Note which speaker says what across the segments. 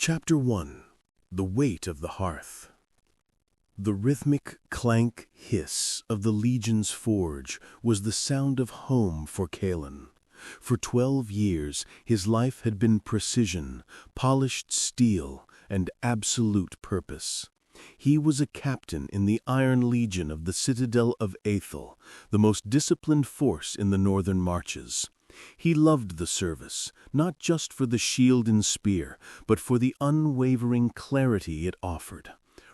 Speaker 1: Chapter 1. The Weight of the Hearth. The rhythmic clank hiss of the Legion's forge was the sound of home for Kaelen. For 12 years his life had been precision, polished steel, and absolute purpose. He was a captain in the Iron Legion of the Citadel of Aethel, the most disciplined force in the northern marches. He loved the service, not just for the shield and spear, but for the unwavering clarity it offered.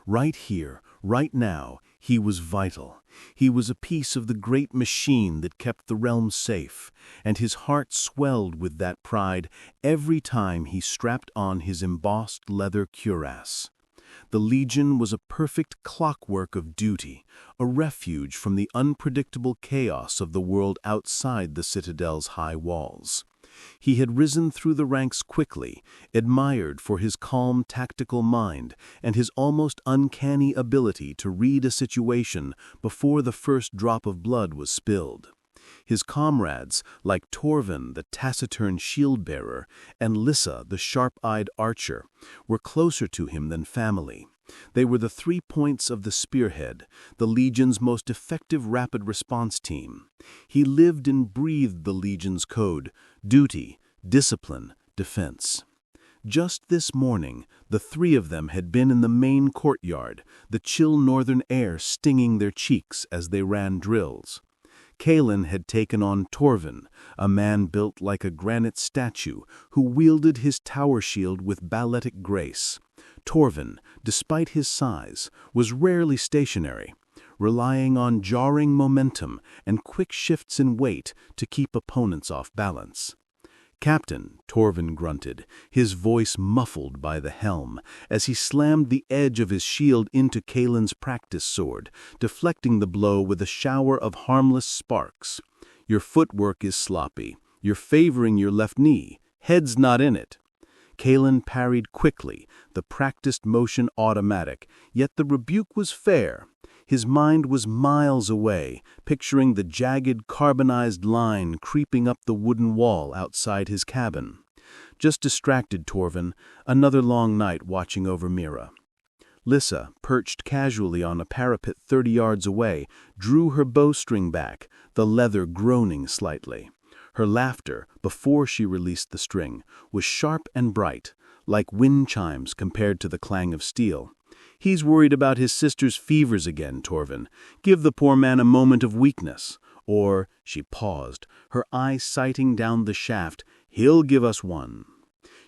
Speaker 1: Right here, right now, he was vital. He was a piece of the great machine that kept the realm safe, and his heart swelled with that pride every time he strapped on his embossed leather cuirass. The Legion was a perfect clockwork of duty, a refuge from the unpredictable chaos of the world outside the Citadel's high walls. He had risen through the ranks quickly, admired for his calm tactical mind and his almost uncanny ability to read a situation before the first drop of blood was spilled. His comrades, like Torvin, the taciturn shield-bearer, and Lissa, the sharp-eyed archer, were closer to him than family. They were the 3 points of the spearhead, the Legion's most effective rapid response team. He lived and breathed the Legion's code: duty, discipline, defense. Just this morning, the 3 of them had been in the main courtyard, the chill northern air stinging their cheeks as they ran drills. Kaelen had taken on Torvin, a man built like a granite statue who wielded his tower shield with balletic grace. Torvin, despite his size, was rarely stationary, relying on jarring momentum and quick shifts in weight to keep opponents off balance. "Captain," Torvin grunted, his voice muffled by the helm, as he slammed the edge of his shield into Kaelen's practice sword, deflecting the blow with a shower of harmless sparks. "Your footwork is sloppy. You're favoring your left knee. Head's not in it." Kaelen parried quickly, the practiced motion automatic, yet the rebuke was fair. His mind was miles away, picturing the jagged, carbonized line creeping up the wooden wall outside his cabin. Just distracted, Torvin, another long night watching over Meira. Lissa, perched casually on a parapet 30 yards away, drew her bowstring back, the leather groaning slightly. Her laughter, before she released the string, was sharp and bright, like wind chimes compared to the clang of steel. "He's worried about his sister's fevers again, Torvin. Give the poor man a moment of weakness." Or, she paused, her eye sighting down the shaft, "He'll give us one."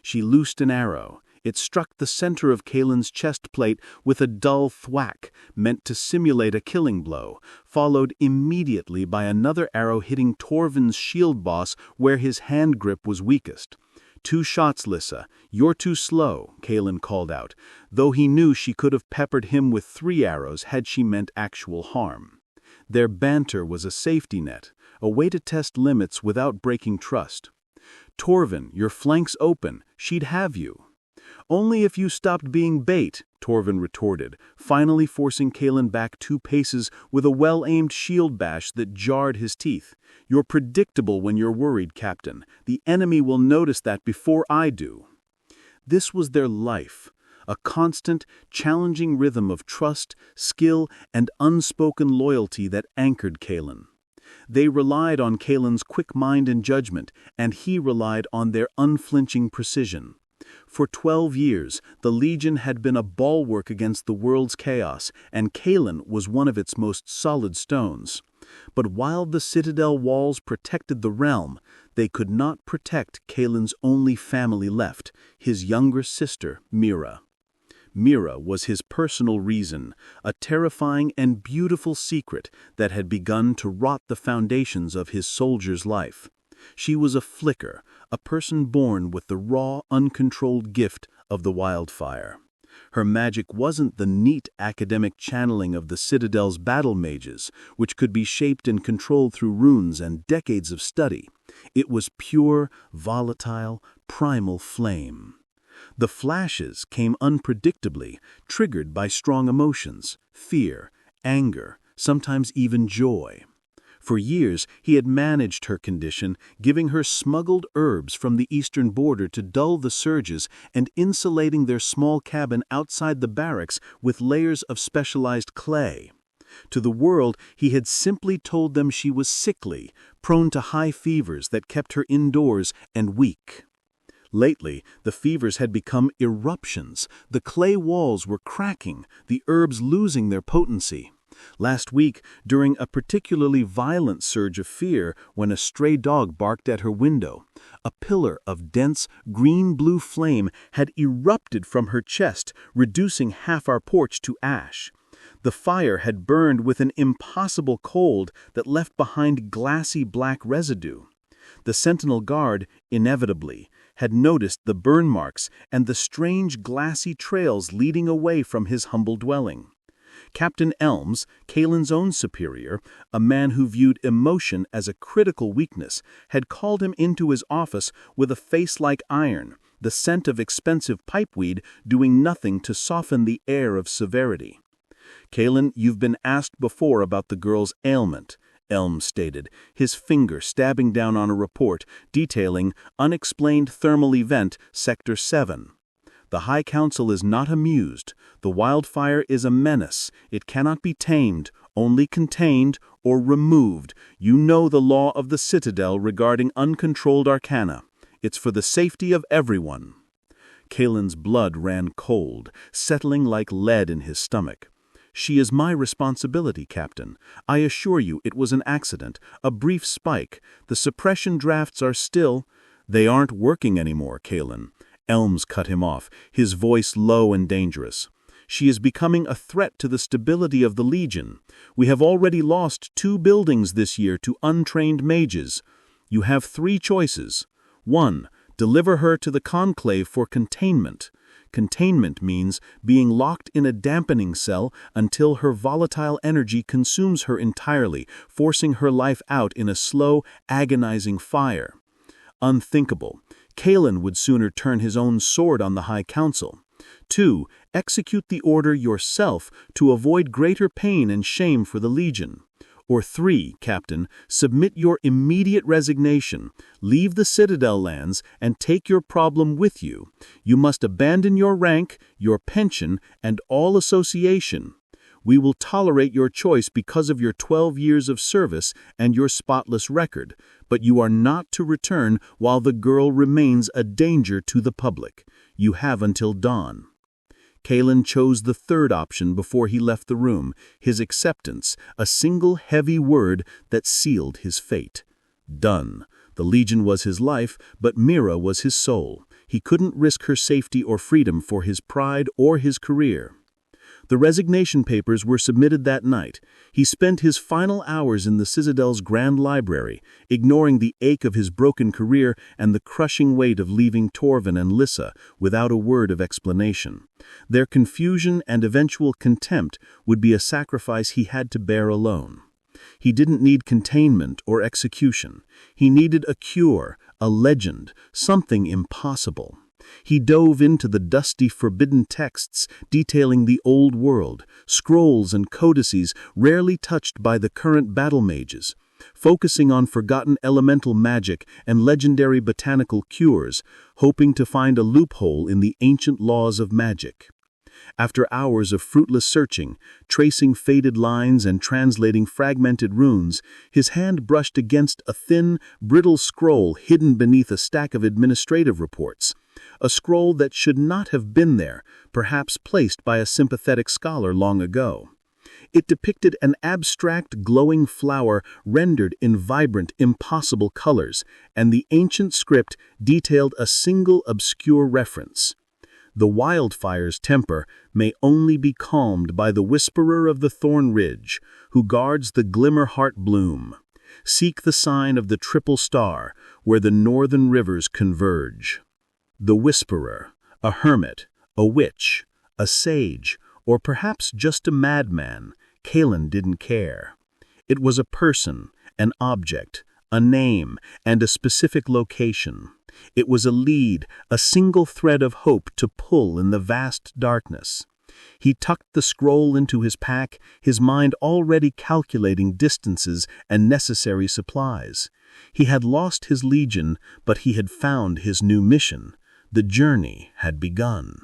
Speaker 1: She loosed an arrow. It struck the center of Kaelen's chest plate with a dull thwack, meant to simulate a killing blow, followed immediately by another arrow hitting Torvin's shield boss where his hand grip was weakest. "2 shots, Lissa. You're too slow," Kaelen called out, though he knew she could have peppered him with 3 arrows had she meant actual harm. Their banter was a safety net, a way to test limits without breaking trust. "Torvin, your flank's open. She'd have you." "Only if you stopped being bait," Torvin retorted, finally forcing Kaelen back 2 paces with a well-aimed shield bash that jarred his teeth. "You're predictable when you're worried, Captain. The enemy will notice that before I do." This was their life, a constant, challenging rhythm of trust, skill, and unspoken loyalty that anchored Kaelen. They relied on Kaelen's quick mind and judgment, and he relied on their unflinching precision. For 12 years, the Legion had been a bulwark against the world's chaos, and Kaelen was one of its most solid stones. But while the Citadel walls protected the realm, they could not protect Kaelen's only family left, his younger sister, Meira. Meira was his personal reason, a terrifying and beautiful secret that had begun to rot the foundations of his soldier's life. She was a flicker, a person born with the raw, uncontrolled gift of the Wildfire. Her magic wasn't the neat academic channeling of the Citadel's battle mages, which could be shaped and controlled through runes and decades of study. It was pure, volatile, primal flame. The flashes came unpredictably, triggered by strong emotions, fear, anger, sometimes even joy. For years, he had managed her condition, giving her smuggled herbs from the eastern border to dull the surges and insulating their small cabin outside the barracks with layers of specialized clay. To the world, he had simply told them she was sickly, prone to high fevers that kept her indoors, and weak. Lately, the fevers had become eruptions. The clay walls were cracking, the herbs losing their potency. Last week, during a particularly violent surge of fear, when a stray dog barked at her window, a pillar of dense green-blue flame had erupted from her chest, reducing half our porch to ash. The fire had burned with an impossible cold that left behind glassy black residue. The sentinel guard, inevitably, had noticed the burn marks and the strange glassy trails leading away from his humble dwelling. Captain Elms, Kaelen's own superior, a man who viewed emotion as a critical weakness, had called him into his office with a face like iron, the scent of expensive pipeweed doing nothing to soften the air of severity. "Kaelen, you've been asked before about the girl's ailment," Elms stated, his finger stabbing down on a report detailing unexplained thermal event, Sector 7. "The High Council is not amused. The wildfire is a menace. It cannot be tamed, only contained or removed. You know the law of the Citadel regarding uncontrolled arcana. It's for the safety of everyone." Kaelen's blood ran cold, settling like lead in his stomach. "She is my responsibility, Captain. I assure you it was an accident, a brief spike. The suppression drafts are still—" "They aren't working anymore, Kaelen." Elms cut him off, his voice low and dangerous. "She is becoming a threat to the stability of the Legion. We have already lost 2 buildings this year to untrained mages. You have 3 choices. 1. Deliver her to the Conclave for containment. Containment means being locked in a dampening cell until her volatile energy consumes her entirely, forcing her life out in a slow, agonizing fire. Unthinkable. Kaelen would sooner turn his own sword on the High Council. 2. Execute the order yourself to avoid greater pain and shame for the Legion. Or 3, Captain, submit your immediate resignation, leave the Citadel lands, and take your problem with you. You must abandon your rank, your pension, and all association. We will tolerate your choice because of your 12 years of service and your spotless record, but you are not to return while the girl remains a danger to the public. You have until dawn." Kaelen chose the 3rd option before he left the room, his acceptance, a single heavy word that sealed his fate. Done. The Legion was his life, but Meira was his soul. He couldn't risk her safety or freedom for his pride or his career. The resignation papers were submitted that night. He spent his final hours in the Citadel's Grand Library, ignoring the ache of his broken career and the crushing weight of leaving Torvin and Lissa without a word of explanation. Their confusion and eventual contempt would be a sacrifice he had to bear alone. He didn't need containment or execution. He needed a cure, a legend, something impossible. He dove into the dusty, forbidden texts detailing the old world, scrolls and codices rarely touched by the current battle mages, focusing on forgotten elemental magic and legendary botanical cures, hoping to find a loophole in the ancient laws of magic. After hours of fruitless searching, tracing faded lines and translating fragmented runes, his hand brushed against a thin, brittle scroll hidden beneath a stack of administrative reports. A scroll that should not have been there, perhaps placed by a sympathetic scholar long ago. It depicted an abstract, glowing flower rendered in vibrant, impossible colors, and the ancient script detailed a single obscure reference. The wildfire's temper may only be calmed by the whisperer of the thorn ridge, who guards the Glimmerheart Bloom. Seek the sign of the triple star, where the northern rivers converge. The whisperer, a hermit, a witch, a sage, or perhaps just a madman, Kaelen didn't care. It was a person, an object, a name, and a specific location. It was a lead, a single thread of hope to pull in the vast darkness. He tucked the scroll into his pack, his mind already calculating distances and necessary supplies. He had lost his legion, but he had found his new mission. The journey had begun.